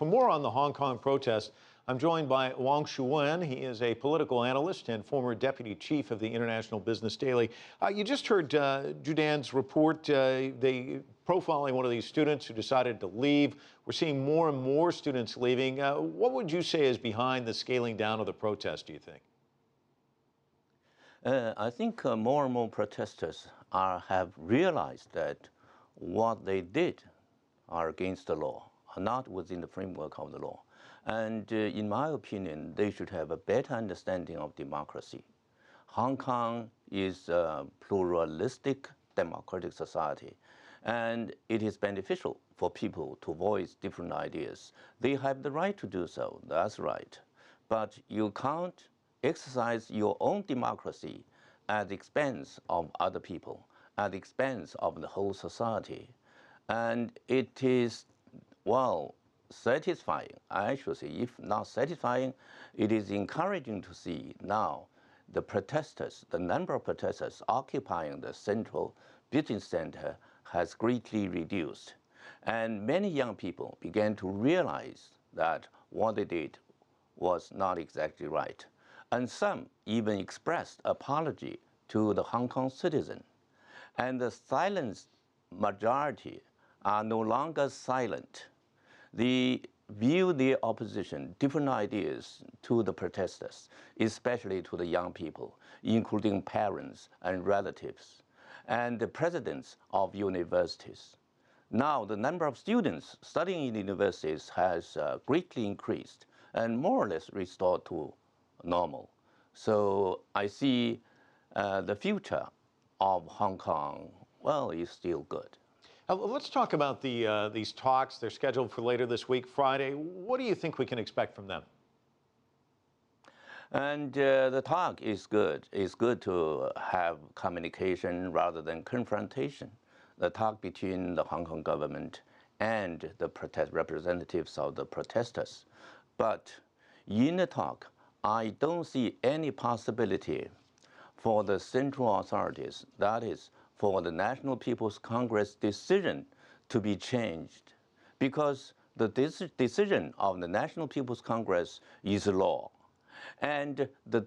For more on the Hong Kong protest, I'm joined by Wang Xuewen. He is a political analyst and former deputy chief of the International Business Daily. You just heard Judan's report. They profiling one of these students who decided to leave. We're seeing more and more students leaving. What would you say is behind the scaling down of the protest, do you think? I think more and more protesters have realized that what they did are against the law, are not within the framework of the law. And in my opinion, they should have a better understanding of democracy. Hong Kong is a pluralistic democratic society, and it is beneficial for people to voice different ideas. They have the right to do so, that's right. But you can't exercise your own democracy at the expense of other people, at the expense of the whole society. And it is, well, satisfying, I should say. If not satisfying, it is encouraging to see now the protesters, the number of protesters occupying the central business center has greatly reduced. And many young people began to realize that what they did was not exactly right. And some even expressed apology to the Hong Kong citizen. And the silent majority are no longer silent. They view their opposition, different ideas to the protesters, especially to the young people, including parents and relatives, and the presidents of universities. Now, the number of students studying in universities has greatly increased and more or less restored to normal. So I see the future of Hong Kong, well, is still good. Let's talk about these talks. They're scheduled for later this week, Friday. What do you think we can expect from them? And the talk is good. It's good to have communication rather than confrontation. The talk between the Hong Kong government and the representatives of the protesters. But in the talk, I don't see any possibility for the central authorities, that is, for the National People's Congress decision to be changed, because the decision of the National People's Congress is law. And the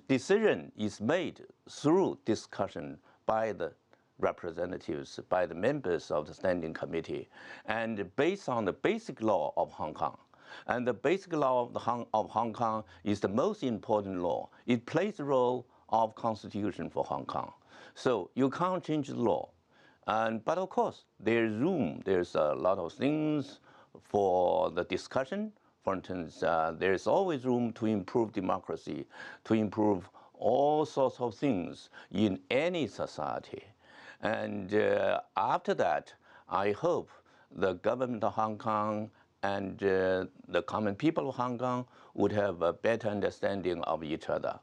decision is made through discussion by the representatives, by the members of the Standing Committee, and based on the basic law of Hong Kong. And the basic law of Hong Kong is the most important law. It plays the role of Constitution for Hong Kong. So you can't change the law. But of course, there's room. There's a lot of things for the discussion. For instance, there's always room to improve democracy, to improve all sorts of things in any society. And after that, I hope the government of Hong Kong and the common people of Hong Kong would have a better understanding of each other.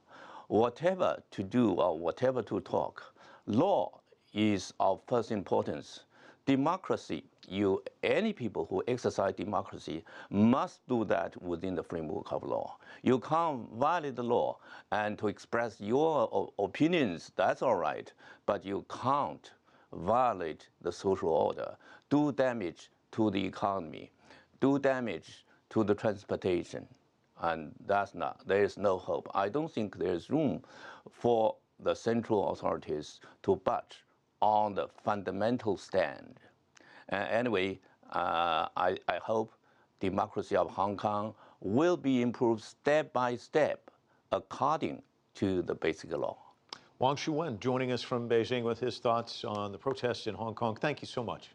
Whatever to do or whatever to talk, law is of first importance. Democracy, any people who exercise democracy must do that within the framework of law. You can't violate the law and to express your opinions, that's all right, but you can't violate the social order, do damage to the economy, do damage to the transportation. And there is no hope. I don't think there is room for the central authorities to budge on the fundamental stand. Anyway, I hope democracy of Hong Kong will be improved step by step according to the basic law. Wang Xuewen joining us from Beijing with his thoughts on the protests in Hong Kong. Thank you so much.